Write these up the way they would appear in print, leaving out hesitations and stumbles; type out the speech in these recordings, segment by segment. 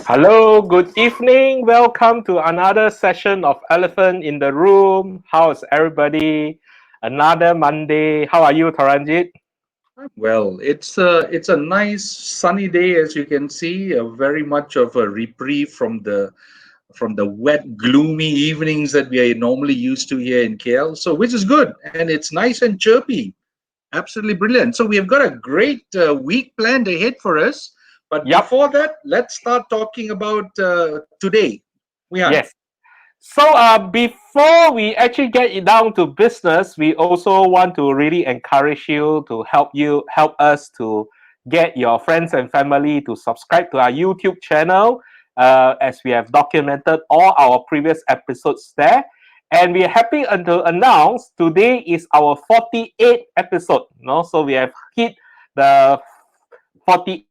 Hello, good evening. Welcome to another session of Elephant in the Room. How's everybody? Another Monday. How are you, Taranjeet? Well, it's a nice sunny day, as you can see. Very much of a reprieve from the wet, gloomy evenings that we are normally used to here in KL. So, which is good, and it's nice and chirpy. Absolutely brilliant. So, we have got a great week planned ahead for us. But Yep. before that, let's start talking about today. Wihan. Yes. So before we actually get it down to business, we also want to really encourage you, help us to get your friends and family to subscribe to our YouTube channel, as we have documented all our previous episodes there. And we are happy to announce today is our 48th episode. So we have hit the 48th,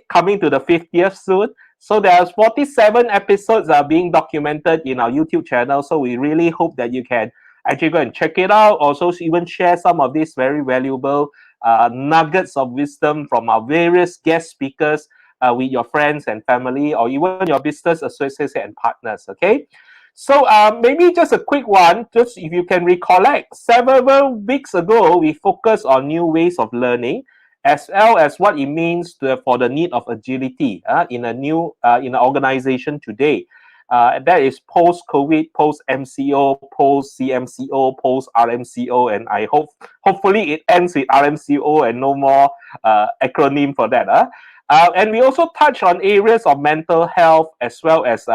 coming to the 50th soon. So there's 47 episodes are being documented in our YouTube channel. So we really hope that you can actually go and check it out. Also, even share some of these very valuable nuggets of wisdom from our various guest speakers with your friends and family, or even your business associates and partners. Okay. So maybe just a quick one, just if you can recollect, several weeks ago, we focused on new ways of learning, as well as what it means for the need of agility in an organization today. That is post-COVID, post-MCO, post-CMCO, post-RMCO, and hopefully it ends with RMCO and no more acronym for that. And we also touch on areas of mental health, as well as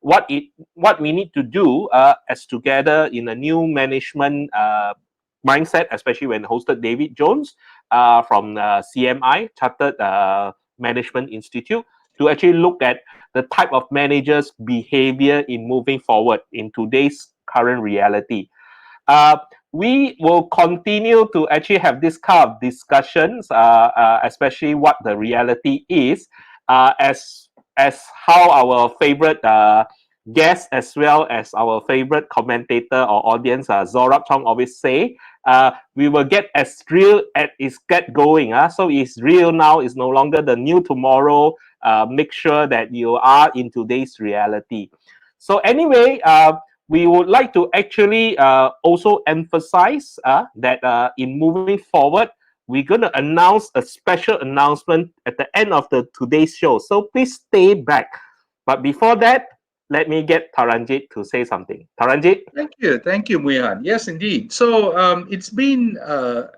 what we need to do as together in a new management mindset, especially when hosted David Jones from CMI, Chartered Management Institute, to actually look at the type of managers' behavior in moving forward in today's current reality. Uh, we will continue to actually have this kind of discussions, especially what the reality is, as how our favorite guest, as well as our favorite commentator or audience, Zorab Chong, always say, we will get as real as it's get going. So it's real now, it's no longer the new tomorrow. Make sure that you are in today's reality. So anyway, we would like to actually also emphasize that in moving forward, we're going to announce a special announcement at the end of today's show. So please stay back. But before that, let me get Taranjeet to say something. Taranjeet? Thank you, Muyan. Yes, indeed. So it's been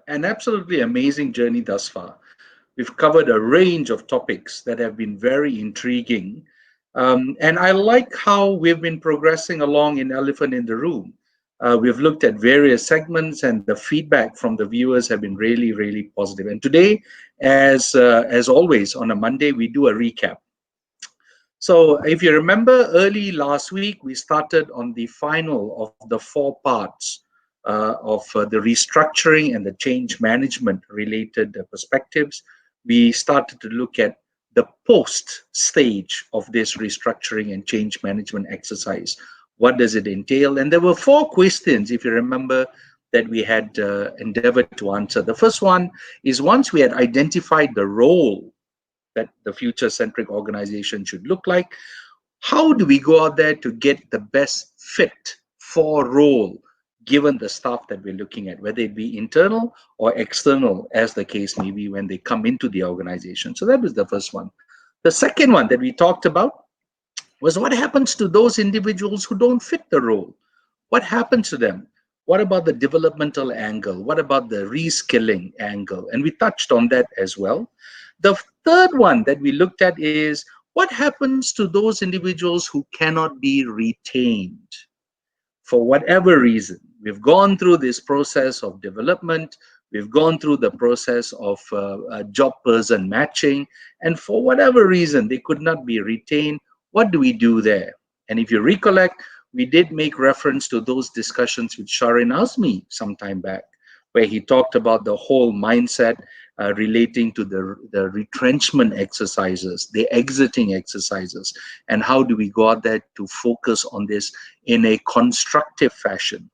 an absolutely amazing journey thus far. We've covered a range of topics that have been very intriguing. And I like how we've been progressing along in Elephant in the Room. We've looked at various segments, and the feedback from the viewers have been really, really positive. And today, as always, on a Monday, we do a recap. So, if you remember, early last week, we started on the final of the four parts of the restructuring and the change management related perspectives. We started to look at the post stage of this restructuring and change management exercise. What does it entail? And there were four questions, if you remember, that we had endeavored to answer. The first one is, once we had identified the role that the future centric organization should look like, how do we go out there to get the best fit for role given the staff that we're looking at, whether it be internal or external, as the case may be when they come into the organization? So that was the first one. The second one that we talked about was, what happens to those individuals who don't fit the role? What happens to them? What about the developmental angle? What about the reskilling angle? And we touched on that as well. The third one that we looked at is, what happens to those individuals who cannot be retained for whatever reason? We've gone through this process of development, we've gone through the process of job person matching, and for whatever reason they could not be retained. What do we do there? And if you recollect, we did make reference to those discussions with Sharin Azmi some time back, where he talked about the whole mindset relating to the retrenchment exercises, the exiting exercises, and how do we go out there to focus on this in a constructive fashion.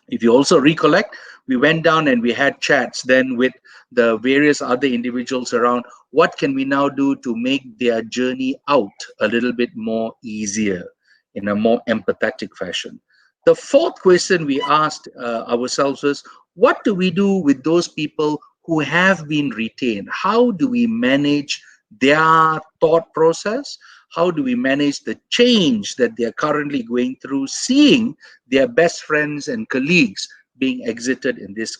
If you also recollect, We went down and we had chats then with the various other individuals around what can we now do to make their journey out a little bit more easier in a more empathetic fashion. The fourth question we asked ourselves was, what do we do with those people who have been retained? How do we manage their thought process? How do we manage the change that they are currently going through, seeing their best friends and colleagues being exited in this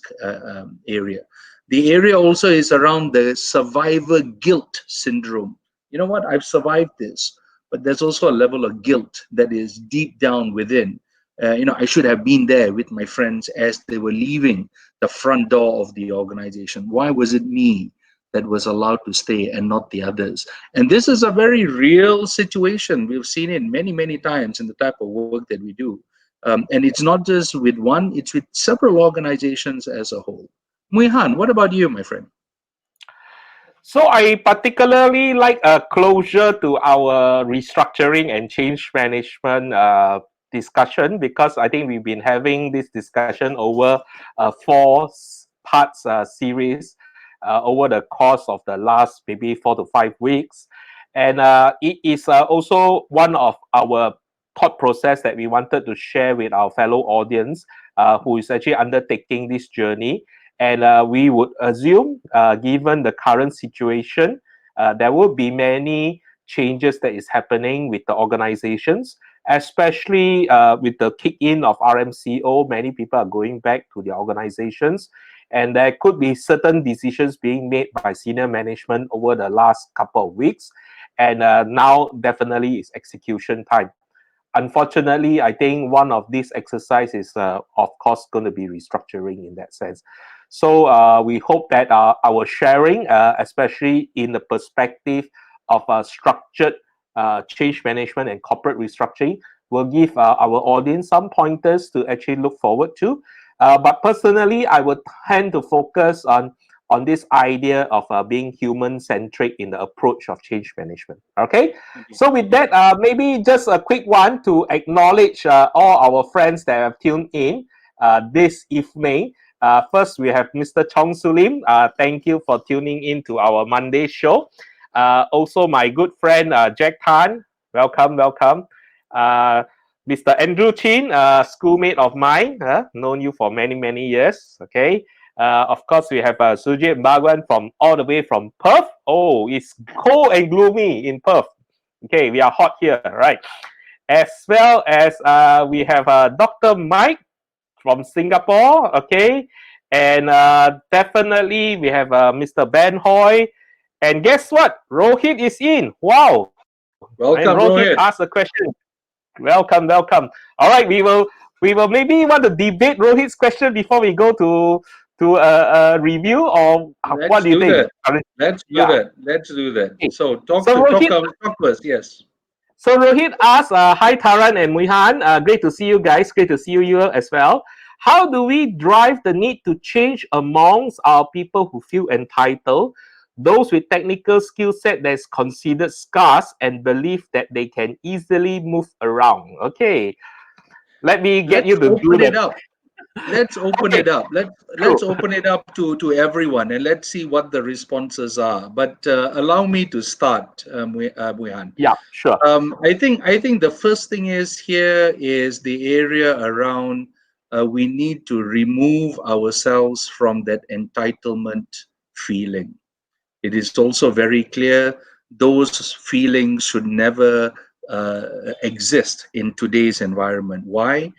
area? The area also is around the survivor guilt syndrome. You know what? I've survived this, but there's also a level of guilt that is deep down within. I should have been there with my friends as they were leaving the front door of the organization. Why was it me that was allowed to stay and not the others? And this is a very real situation. We've seen it many, many times in the type of work that we do. And it's not just with one, it's with several organizations as a whole. Muihan, what about you, my friend? So I particularly like a closure to our restructuring and change management discussion, because I think we've been having this discussion over four parts series over the course of the last maybe 4 to 5 weeks. And it is also one of our thought process that we wanted to share with our fellow audience who is actually undertaking this journey. And we would assume, given the current situation, there will be many changes that is happening with the organizations, especially with the kick-in of RMCO. Many people are going back to their organizations, and there could be certain decisions being made by senior management over the last couple of weeks. And now definitely is execution time. Unfortunately, I think one of these exercises, of course, going to be restructuring in that sense. So we hope that our sharing, especially in the perspective of structured change management and corporate restructuring, will give our audience some pointers to actually look forward to. But personally, I would tend to focus on this idea of being human-centric in the approach of change management. Okay, so with that, maybe just a quick one to acknowledge all our friends that have tuned in this evening. First, we have Mr. Chong Sulim. Thank you for tuning in to our Monday show. Also, my good friend Jack Tan. Welcome, welcome. Mr. Andrew Chin, schoolmate of mine, known you for many, many years. Okay. Of course, we have Sujit Bhagwan from all the way from Perth. Oh, it's cold and gloomy in Perth. Okay, we are hot here, right? As well as we have Dr. Mike from Singapore. Okay, and definitely we have Mr. Ben Hoy. And guess what? Rohit is in. Wow. And Welcome, Rohit asked Rohit. a question. Welcome, welcome. All right, we will maybe want to debate Rohit's question before we go to a review, or what Let's do you do think? that. Let's do Yeah. that. Let's do that. Okay. So So Rohit, talk to us. Yes. so Rohit asked, "Hi Taran and Muihan, great to see you guys. Great to see you as well. How do we drive the need to change amongst our people who feel entitled, those with technical skill set that is considered scarce and believe that they can easily move around?" Okay, let me get you Let's to do open it that. up. Let's open Okay, it up. Let's true. open it up to everyone and let's see what the responses are. But allow me to start, Muihan. Yeah, sure. I think the first thing is here is the area around we need to remove ourselves from that entitlement feeling. It is also very clear those feelings should never exist in today's environment. Why?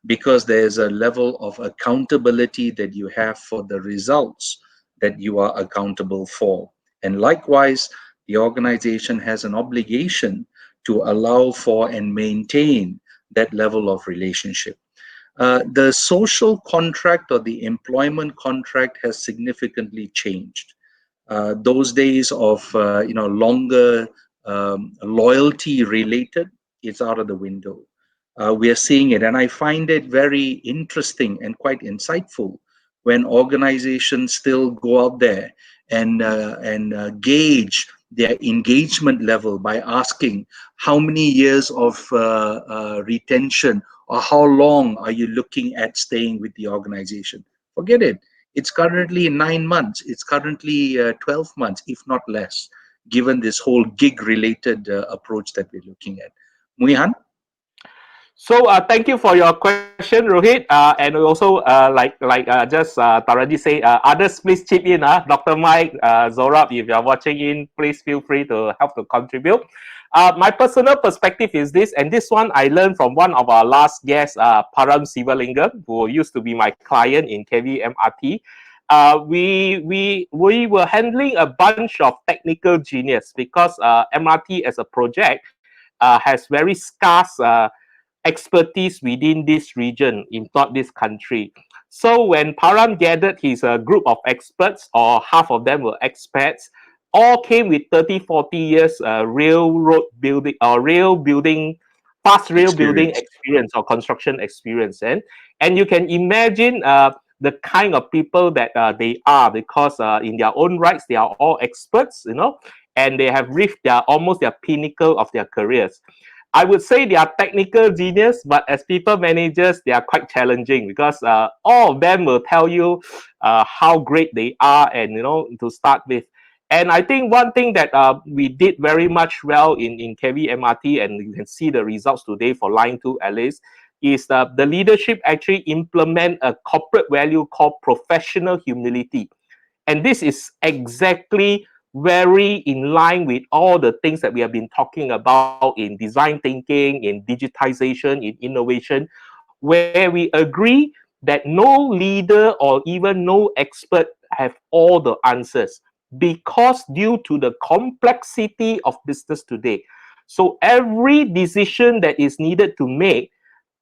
Because there's a level of accountability that you have for the results that you are accountable for. And likewise, the organization has an obligation to allow for and maintain that level of relationship. The social contract or the employment contract has significantly changed. Those days of longer loyalty related, it's out of the window. We are seeing it, and I find it very interesting and quite insightful when organizations still go out there and gauge their engagement level by asking how many years of retention or how long are you looking at staying with the organization. Forget it. It's currently 9 months. It's currently 12 months, if not less, given this whole gig related approach that we're looking at. Muihan? So thank you for your question, Rohit. And also just Taranjeet say, others please chip in. Dr. Mike, Zorab, if you're watching in, please feel free to help to contribute. My personal perspective is this, and this one I learned from one of our last guests, Param Sivalingam, who used to be my client in KVMRT. We were handling a bunch of technical genius because MRT as a project has very scarce expertise within this region, if not this country. So when Param gathered his group of experts, or half of them were expats, all came with 30, 40 years railroad building or rail building, fast rail building Experience. experience or construction experience. And you can imagine the kind of people that they are, because in their own rights, they are all experts, and they have reached almost their pinnacle of their careers. I would say they are technical genius, but as people managers, they are quite challenging because all of them will tell you how great they are, and to start with. And I think one thing that we did very much well in KVMRT, and you can see the results today for Line 2 at least, is the leadership actually implement a corporate value called professional humility. And this is exactly very in line with all the things that we have been talking about in design thinking, in digitization, in innovation, where we agree that no leader or even no expert have all the answers, because due to the complexity of business today. So every decision that is needed to make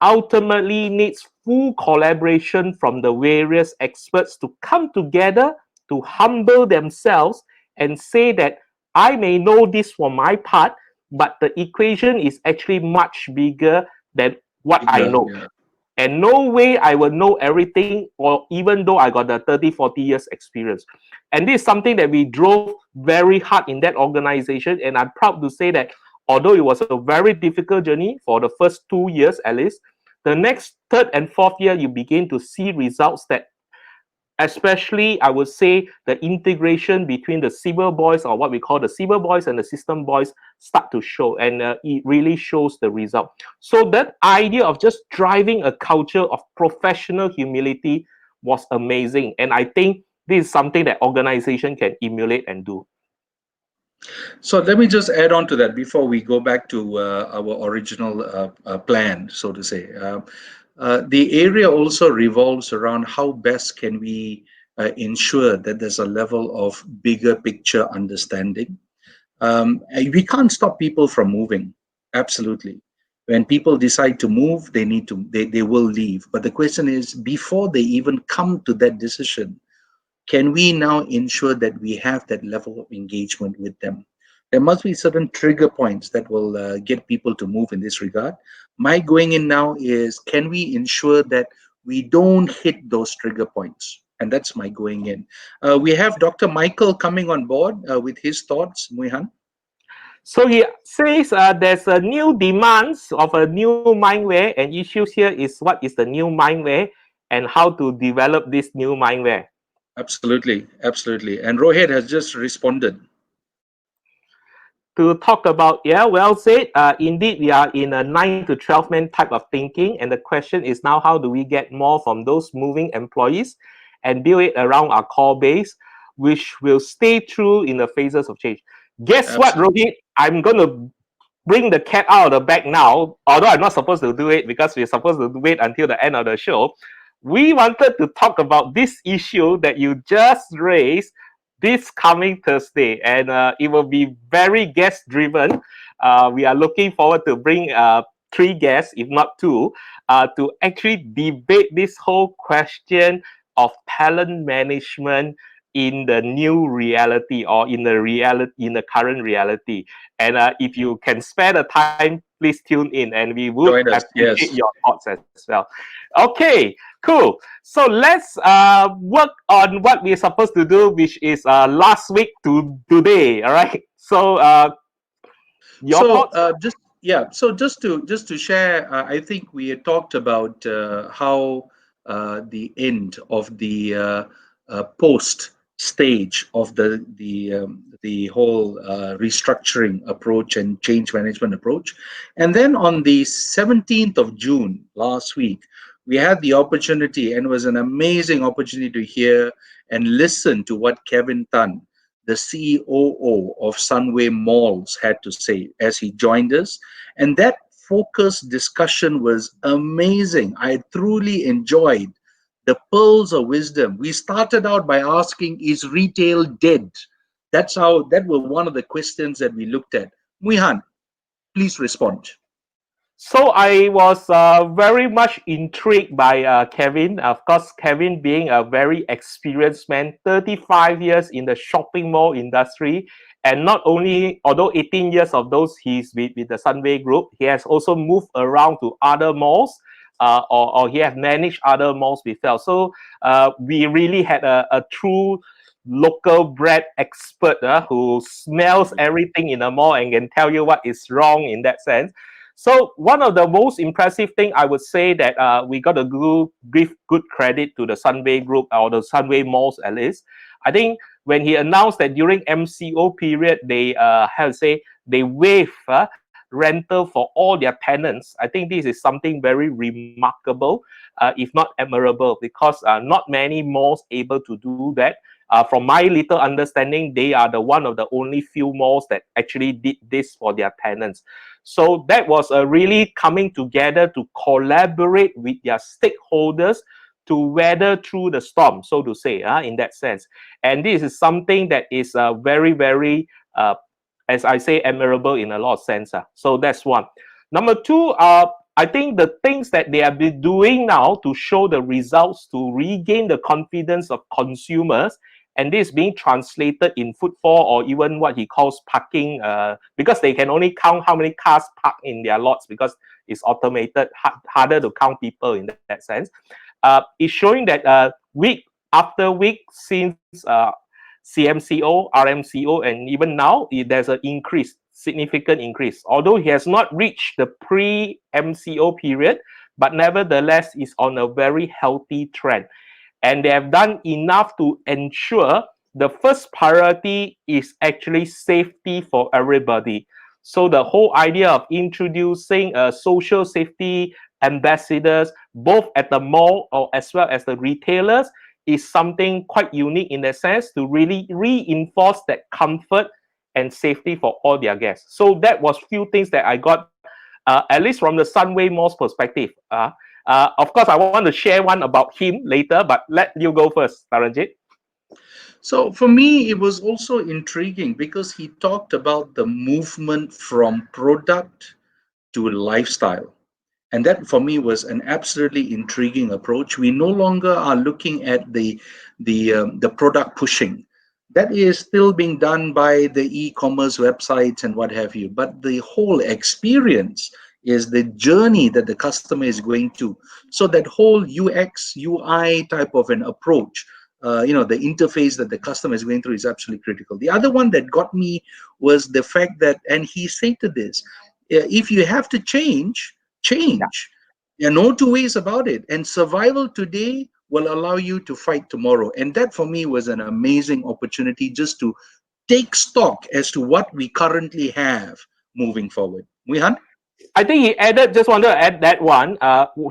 ultimately needs full collaboration from the various experts to come together, to humble themselves and say that I may know this for my part, but the equation is actually much bigger than what I Bigger, know. yeah. And no way I will know everything, or even though I got the 30, 40 years experience. And this is something that we drove very hard in that organization. And I'm proud to say that although it was a very difficult journey for the first 2 years at least, the next third and fourth year, you begin to see results that, especially I would say, the integration between the civil boys, or what we call the civil boys, and the system boys start to show, and it really shows the result. So that idea of just driving a culture of professional humility was amazing, and I think this is something that organization can emulate and do. So let me just add on to that before we go back to our original plan, so to say. The area also revolves around how best can we ensure that there's a level of bigger picture understanding. We can't stop people from moving. Absolutely. When people decide to move, they will leave. But the question is, before they even come to that decision, can we now ensure that we have that level of engagement with them? There must be certain trigger points that will get people to move in this regard. My going in now is, can we ensure that we don't hit those trigger points? And that's my going in. We have Dr. Michael coming on board with his thoughts, Muihan. So he says there's a new demands of a new mindware, and issues here is what is the new mindware and how to develop this new mindware. Absolutely, absolutely. And Rohit has just responded. To talk about, yeah, well said. Indeed, we are in a 9 to 12 man type of thinking, and the question is now, how do we get more from those moving employees and build it around our core base, which will stay true in the phases of change. Guess what, Absolutely. Rohit? I'm going to bring the cat out of the bag now, although I'm not supposed to do it because we're supposed to wait until the end of the show. We wanted to talk about this issue that you just raised this coming Thursday, and it will be very guest driven. We are looking forward to bring three guests, if not two, to actually debate this whole question of talent management in the new reality, or in the current reality. And if you can spare the time, please tune in, and we would Join us. appreciate Yes. your thoughts as well. Okay, cool. So let's work on what we're supposed to do, which is last week to today. All right. So your So thoughts? just yeah, so just to share, I think we had talked about how the end of the post stage of the whole restructuring approach and change management approach. And then on the 17th of June last week, we had the opportunity, and it was an amazing opportunity to hear and listen to what Kevin Tan, the COO of Sunway Malls, had to say as he joined us. And that focused discussion was amazing. I truly enjoyed the pearls of wisdom. We started out by asking, is retail dead? That were one of the questions that we looked at. Muihan, please respond. So I was very much intrigued by Kevin. Of course, Kevin being a very experienced man, 35 years in the shopping mall industry. And not only, although 18 years of those he's with the Sunway Group, he has also moved around to other malls, or he has managed other malls before. So we really had a true local bred expert who smells everything in a mall and can tell you what is wrong in that sense. So one of the most impressive thing I would say that we got to give good credit to the Sunway Group or the Sunway Malls at least. I think when he announced that during MCO period they how to say they waive rental for all their tenants. I think this is something very remarkable, if not admirable, because not many malls able to do that. From my little understanding, they are the one of the only few malls that actually did this for their tenants. So that was really coming together to collaborate with their stakeholders to weather through the storm, so to say, in that sense. And this is something that is very, very, as I say, admirable in a lot of sense. So that's one. Number two, I think the things that they have been doing now to show the results to regain the confidence of consumers, and this being translated in footfall or even what he calls parking, because they can only count how many cars park in their lots because it's automated, harder to count people in that sense. It's showing that week after week since CMCO, RMCO, and even now there's an increase, significant increase. Although he has not reached the pre-MCO period, but nevertheless is on a very healthy trend. And they have done enough to ensure the first priority is actually safety for everybody. So the whole idea of introducing social safety ambassadors, both at the mall or as well as the retailers, is something quite unique in that sense to really reinforce that comfort and safety for all their guests. So that was few things that I got, at least from the Sunway Malls perspective. Of course, I want to share one about him later, but let you go first, Taranjeet. So for me, it was also intriguing because he talked about the movement from product to lifestyle. And that for me was an absolutely intriguing approach. We no longer are looking at the product pushing. That is still being done by the e-commerce websites and what have you. But the whole experience is the journey that the customer is going to. So that whole UX, UI type of an approach, the interface that the customer is going through is absolutely critical. The other one that got me was the fact that, and he stated this, if you have to change, change. There are no two ways about it. And survival today will allow you to fight tomorrow. And that for me was an amazing opportunity just to take stock as to what we currently have moving forward. Muihan? I think he added, just wanted to add that one.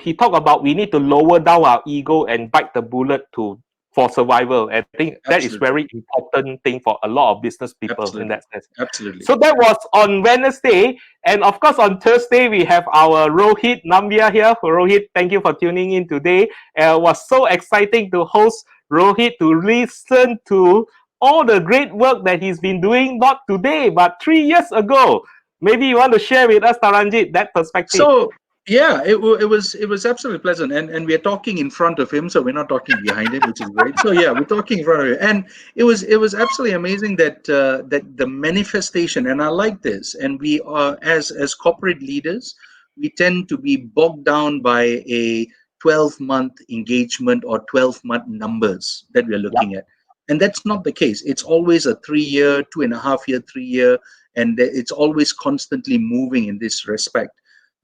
He talked about we need to lower down our ego and bite the bullet for survival. I think that is Absolutely. very important thing for a lot of business people in Absolutely. that sense. Absolutely. So that was on Wednesday. And of course, on Thursday, we have our Rohit Nambiar here. Rohit, thank you for tuning in today. It was so exciting to host Rohit to listen to all the great work that he's been doing, not today, but 3 years ago. Maybe you want to share with us, Taranjeet, that perspective. So yeah, it was absolutely pleasant, and we're talking in front of him, so we're not talking behind him, which is great. So yeah, we're talking in front of him, and it was absolutely amazing that that the manifestation, and I like this, and we are as corporate leaders, we tend to be bogged down by a 12-month engagement or 12-month numbers that we're looking at, and that's not the case. It's always a 3-year, 2.5 year, 3 year, and it's always constantly moving in this respect.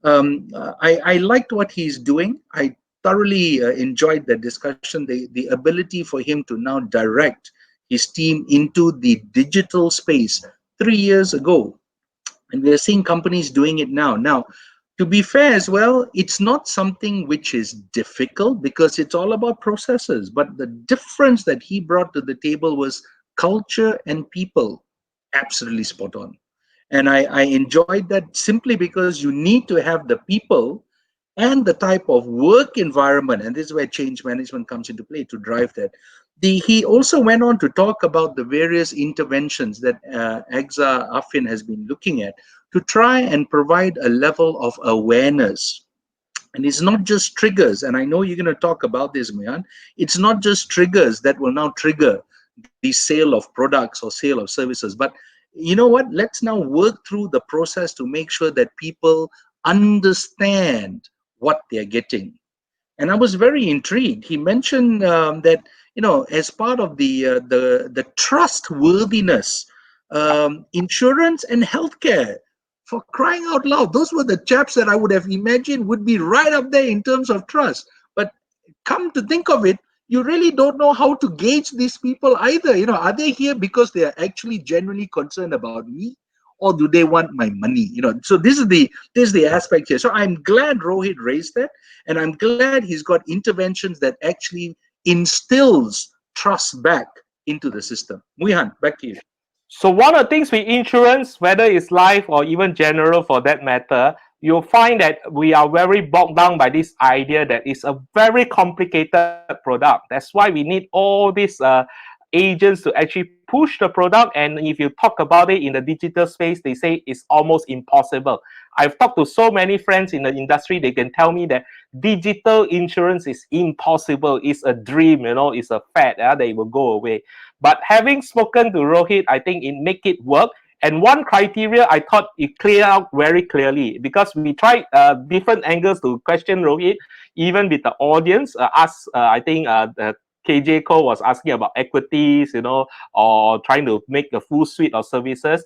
I liked what he's doing. I thoroughly enjoyed that discussion. The ability for him to now direct his team into the digital space 3 years ago, and we are seeing companies doing it now. Now, to be fair as well, it's not something which is difficult because it's all about processes. But the difference that he brought to the table was culture and people. Absolutely spot on. And I enjoyed that simply because you need to have the people and the type of work environment, and this is where change management comes into play to drive that. He also went on to talk about the various interventions that EXA Affin has been looking at to try and provide a level of awareness. And it's not just triggers, and I know you're going to talk about this, Mian. It's not just triggers that will now trigger the sale of products or sale of services, but you know what? Let's now work through the process to make sure that people understand what they're getting. And I was very intrigued. He mentioned that, as part of the trustworthiness, insurance and healthcare. For crying out loud, those were the chaps that I would have imagined would be right up there in terms of trust. But come to think of it, you really don't know how to gauge these people either. Are they here because they are actually genuinely concerned about me, or do they want my money? So this is the aspect here. So I'm glad Rohit raised that, and I'm glad he's got interventions that actually instills trust back into the system. Muihan, back to you. So one of the things with insurance, whether it's life or even general for that matter, you'll find that we are very bogged down by this idea that it's a very complicated product. That's why we need all these agents to actually push the product. And if you talk about it in the digital space, they say it's almost impossible. I've talked to so many friends in the industry, they can tell me that digital insurance is impossible. It's a dream, it's a fad. They will go away. But having spoken to Rohit, I think it make it work. And one criteria I thought it clear out very clearly, because we tried different angles to question Rohit, even with the audience. I think KJ Cole was asking about equities, or trying to make the full suite of services.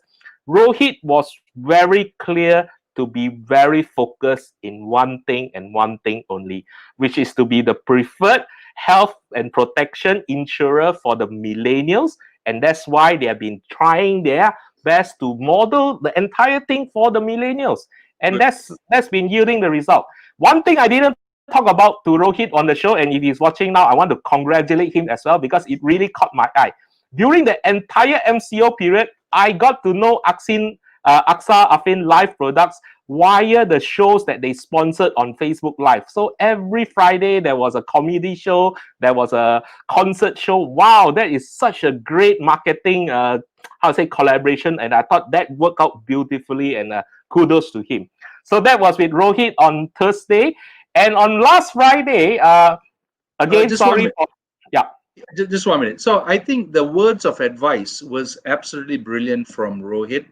Rohit was very clear to be very focused in one thing and one thing only, which is to be the preferred health and protection insurer for the millennials. And that's why they have been trying their best to model the entire thing for the millennials. And Good. that's been yielding the result. One thing I didn't talk about to Rohit on the show, and if he's watching now, I want to congratulate him as well, because it really caught my eye. During the entire MCO period, I got to know AXA Affin Live products via the shows that they sponsored on Facebook Live. So every Friday there was a comedy show, there was a concert show. Wow, that is such a great marketing, collaboration, and I thought that worked out beautifully. And kudos to him. So that was with Rohit on Thursday, and on last Friday, again, Just one sorry minute. for yeah. Just 1 minute. So I think the words of advice was absolutely brilliant from Rohit.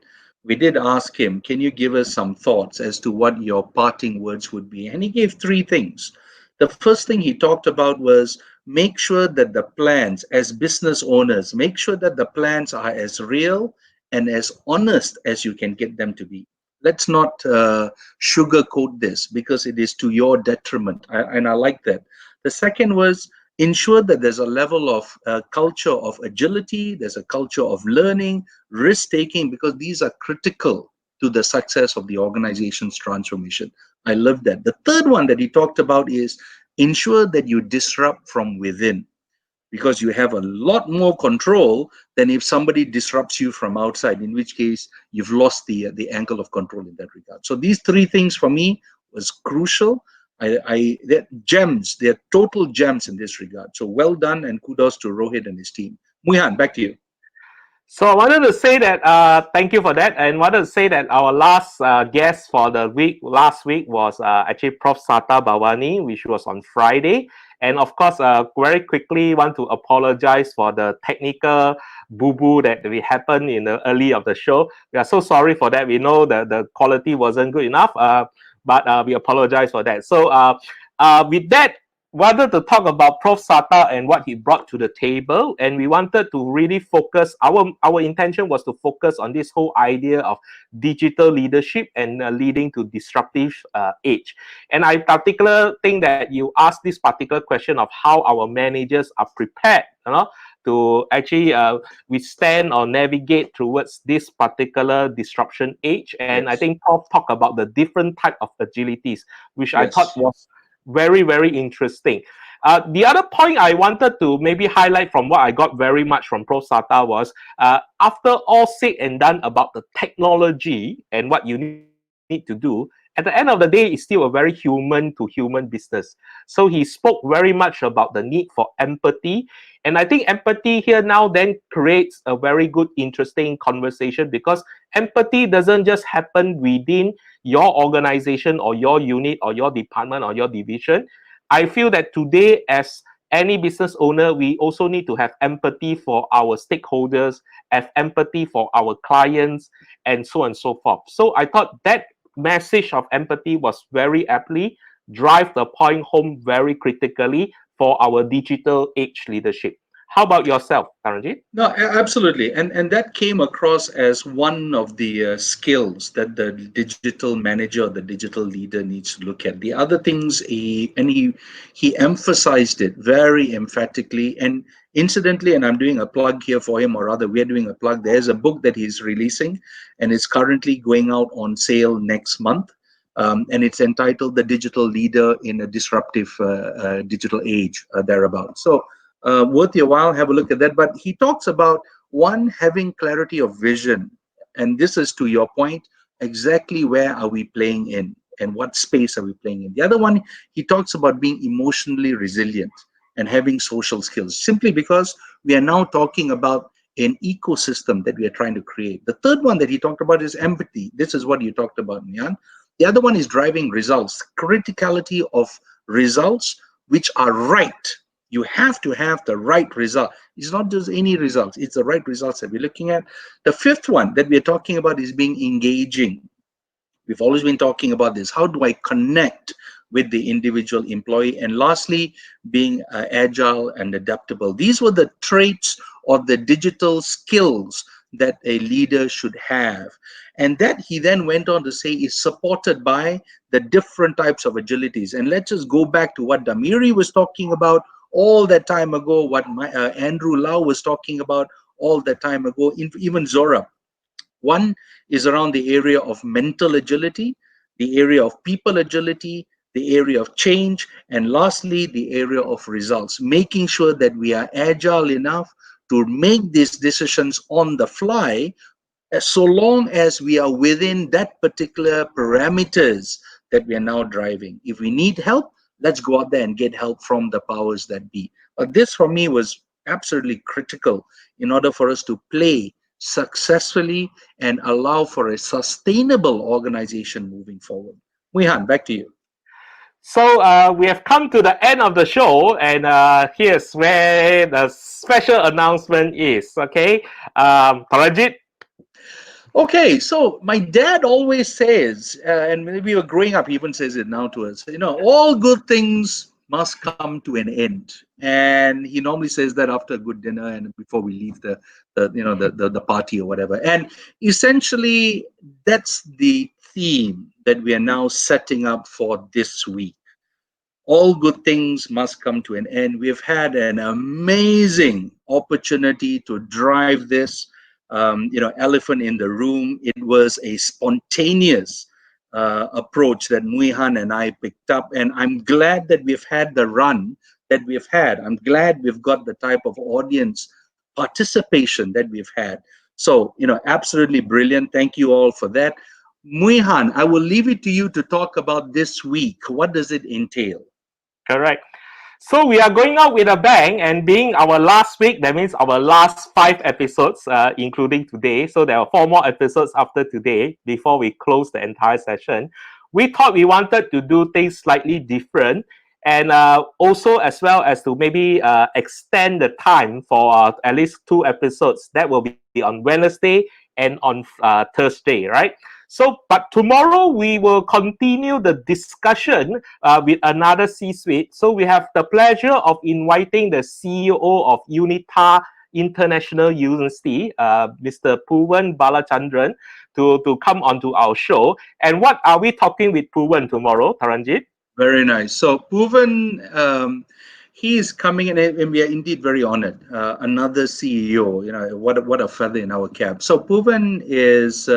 We did ask him, can you give us some thoughts as to what your parting words would be? And he gave three things. The first thing he talked about was make sure that the plans, as business owners, make sure that the plans are as real and as honest as you can get them to be. Let's not sugarcoat this, because it is to your detriment. And I like that. The second was ensure that there's a level of culture of agility, there's a culture of learning, risk taking, because these are critical to the success of the organization's transformation. I love that. The third one that he talked about is ensure that you disrupt from within, because you have a lot more control than if somebody disrupts you from outside, in which case you've lost the angle of control in that regard. So these three things for me was crucial. They're gems, they're total gems in this regard. So well done, and kudos to Rohit and his team. Muihan, back to you. So I wanted to say that thank you for that, and wanted to say that our last guest for the last week was actually Prof. Sata Bawani, which was on Friday. And of course, very quickly want to apologize for the technical boo-boo that we happened in the early of the show. We are so sorry for that. We know that the quality wasn't good enough, but we apologize for that. So with that, wanted to talk about Prof. Sata and what he brought to the table, and we wanted to really focus. Our intention was to focus on this whole idea of digital leadership and leading to disruptive age. And I particular think that you asked this particular question of how our managers are prepared, to actually withstand or navigate towards this particular disruption age. And I Yes. think Prof talked about the different type of agilities, which I thought Yes. was very, very interesting. The other point I wanted to maybe highlight from what I got very much from Pro Sata was after all said and done about the technology and what you need to do, at the end of the day, it's still a very human to human business. So he spoke very much about the need for empathy. And I think empathy here now then creates a very good, interesting conversation, because empathy doesn't just happen within your organization or your unit or your department or your division. I feel that today, as any business owner, we also need to have empathy for our stakeholders, have empathy for our clients, and so on and so forth. So I thought that message of empathy was very aptly drive the point home very critically for our digital age leadership. How about yourself, Taranjeet? No, absolutely, and that came across as one of the skills that the digital manager or the digital leader needs to look at. The other things he emphasized it very emphatically, and incidentally, and I'm doing a plug here for him, or rather, we're doing a plug. There's a book that he's releasing, and it's currently going out on sale next month. And it's entitled "The Digital Leader in a Disruptive Digital Age," thereabout. So worth your while, have a look at that. But he talks about one, having clarity of vision, and this is to your point, exactly where are we playing in and what space are we playing in. The other one, he talks about being emotionally resilient and having social skills, simply because we are now talking about an ecosystem that we are trying to create. The third one that he talked about is empathy. This is what you talked about, Mian. The other one is driving results, criticality of results which are right. You have to have the right result. It's not just any results, it's the right results that we're looking at. The fifth one that we're talking about is being engaging. We've always been talking about this. How do I connect with the individual employee? And lastly, being agile and adaptable. These were the traits or the digital skills that a leader should have. And that, he then went on to say, is supported by the different types of agilities. And let's just go back to what Damiri was talking about all that time ago, what Andrew Lau was talking about all that time ago, even Zora. One is around the area of mental agility, the area of people agility, the area of change, and lastly, the area of results, making sure that we are agile enough to make these decisions on the fly, so long as we are within that particular parameters that we are now driving. If we need help, let's go out there and get help from the powers that be. But this for me was absolutely critical in order for us to play successfully and allow for a sustainable organization moving forward. Muihan, back to you. So we have come to the end of the show, and here's where the special announcement is. Okay, Taranjeet. Okay, so my dad always says, and when we were growing up, he even says it now to us, all good things must come to an end. And he normally says that after a good dinner and before we leave the party or whatever. And essentially, that's the theme that we are now setting up for this week. All good things must come to an end. We've had an amazing opportunity to drive this, elephant in the room. It was a spontaneous approach that Muihan and I picked up, and I'm glad that we've had the run that we've had. I'm glad we've got the type of audience participation that we've had. So, absolutely brilliant. Thank you all for that. Muihan, I will leave it to you to talk about this week. What does it entail? Correct. So we are going out with a bang, and being our last week, that means our last 5 episodes, including today. So there are 4 more episodes after today before we close the entire session. We thought we wanted to do things slightly different, and also as well as to maybe extend the time for at least 2 episodes. That will be on Wednesday and on Thursday, right? So, but tomorrow we will continue the discussion with another C-suite. So we have the pleasure of inviting the CEO of Unita International University, Mr. Puvan Balachandran, to come onto our show. And what are we talking with Puvan tomorrow, Taranjeet? Very nice. So Puvan, he is coming in, and we are indeed very honored. Another CEO, what a feather in our cap. So Puvan is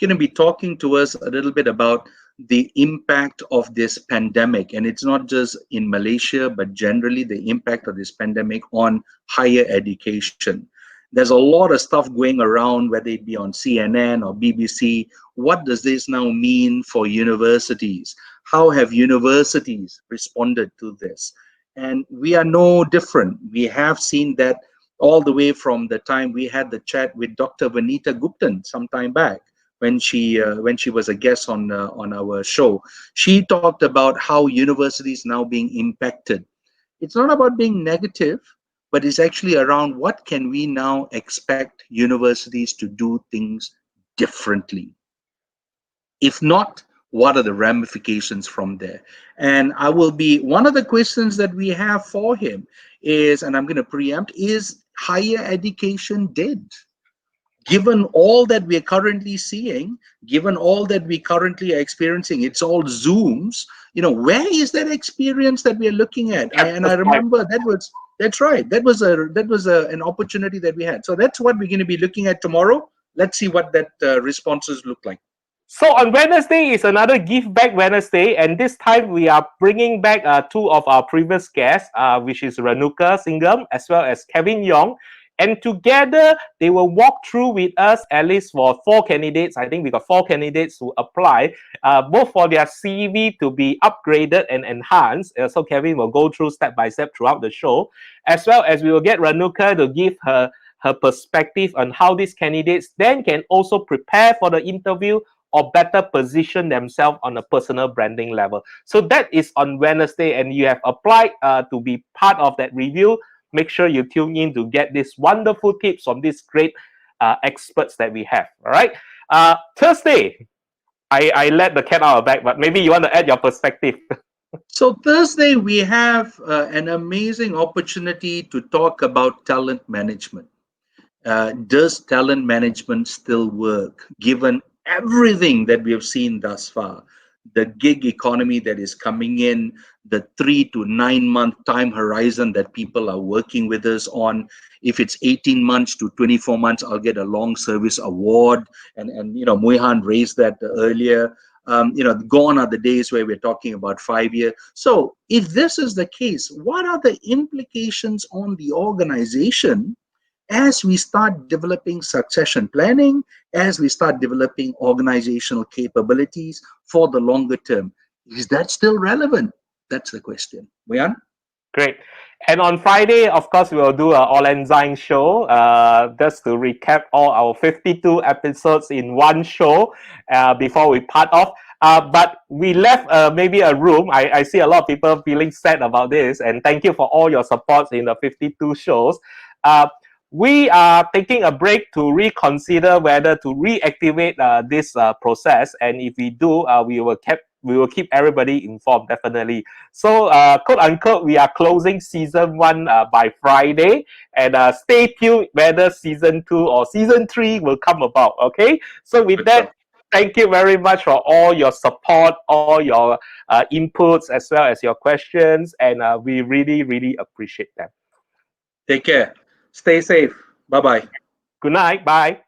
going to be talking to us a little bit about the impact of this pandemic, and it's not just in Malaysia, but generally the impact of this pandemic on higher education. There's a lot of stuff going around, whether it be on CNN or BBC. What does this now mean for universities? How have universities responded to this? And we are no different. We have seen that all the way from the time we had the chat with Dr. Vanita Guptan some time back when she was a guest on our show. She talked about how universities now being impacted. It's not about being negative, but it's actually around what can we now expect universities to do things differently. If not, what are the ramifications from there? And I will be, one of the questions that we have for him is, and I'm going to preempt, is higher education dead? Given all that we're currently seeing, given all that we currently are experiencing, it's all Zooms. Where is that experience that we're looking at? And I That's right. remember that's right. An opportunity that we had. So that's what we're going to be looking at tomorrow. Let's see what that responses look like. So on Wednesday is another Give Back Wednesday, and this time we are bringing back two of our previous guests, which is Renuka Singham as well as Kevin Yong. And together, they will walk through with us at least for 4 candidates. I think we got 4 candidates who apply, both for their CV to be upgraded and enhanced. So Kevin will go through step by step throughout the show, as well as we will get Renuka to give her perspective on how these candidates then can also prepare for the interview or better position themselves on a personal branding level. So that is on Wednesday, and you have applied to be part of that review. Make sure you tune in to get these wonderful tips from these great experts that we have. All right. Thursday, I let the cat out of the bag, but maybe you want to add your perspective. So Thursday, we have an amazing opportunity to talk about talent management. Does talent management still work given everything that we have seen thus far? The gig economy that is coming in, the 3 to 9 month time horizon that people are working with us on. If it's 18 months to 24 months, I'll get a long service award. And Moihan raised that earlier. Gone are the days where we're talking about 5 years. So if this is the case, what are the implications on the organization as we start developing succession planning, as we start developing organizational capabilities for the longer term? Is that still relevant? That's the question. Moyan? Great. And on Friday, of course, we will do an All Enzyme show, just to recap all our 52 episodes in one show before we part off. But we left maybe a room. I see a lot of people feeling sad about this, and thank you for all your support in the 52 shows. We are taking a break to reconsider whether to reactivate this process, and if we do, we will keep everybody informed, definitely. So, quote unquote, we are closing season 1 by Friday, and stay tuned whether season 2 or season 3 will come about. Okay. So, with Good that, stuff. thank you very much for all your support, all your inputs, as well as your questions, and we really, really appreciate them. Take care. Stay safe. Bye bye. Good night. Bye.